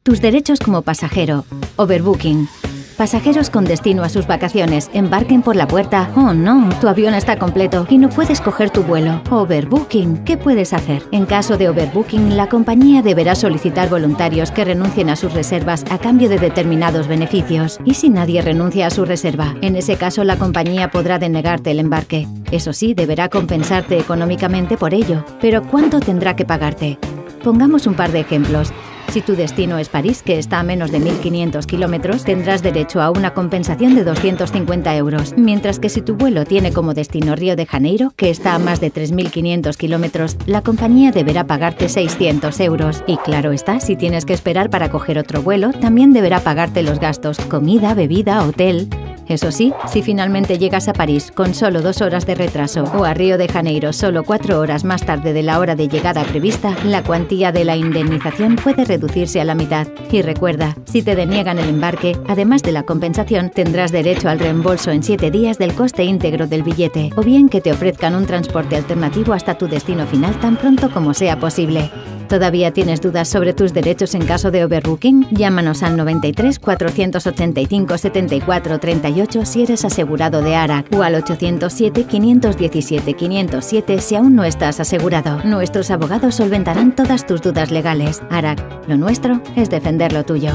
Tus derechos como pasajero. Overbooking. Pasajeros con destino a sus vacaciones embarquen por la puerta. Oh no, tu avión está completo y no puedes coger tu vuelo. Overbooking. ¿Qué puedes hacer? En caso de overbooking, la compañía deberá solicitar voluntarios que renuncien a sus reservas a cambio de determinados beneficios. ¿Y si nadie renuncia a su reserva? En ese caso, la compañía podrá denegarte el embarque. Eso sí, deberá compensarte económicamente por ello. Pero ¿cuánto tendrá que pagarte? Pongamos un par de ejemplos. Si tu destino es París, que está a menos de 1.500 kilómetros, tendrás derecho a una compensación de 250 euros, mientras que si tu vuelo tiene como destino Río de Janeiro, que está a más de 3.500 kilómetros, la compañía deberá pagarte 600 euros. Y claro está, si tienes que esperar para coger otro vuelo, también deberá pagarte los gastos, comida, bebida, hotel. Eso sí, si finalmente llegas a París con solo 2 horas de retraso o a Río de Janeiro solo 4 horas más tarde de la hora de llegada prevista, la cuantía de la indemnización puede reducirse a la mitad. Y recuerda, si te deniegan el embarque, además de la compensación, tendrás derecho al reembolso en 7 días del coste íntegro del billete, o bien que te ofrezcan un transporte alternativo hasta tu destino final tan pronto como sea posible. ¿Todavía tienes dudas sobre tus derechos en caso de overbooking? Llámanos al 93 485 74 38 si eres asegurado de ARAC o al 807 517 507 si aún no estás asegurado. Nuestros abogados solventarán todas tus dudas legales. ARAC, lo nuestro es defender lo tuyo.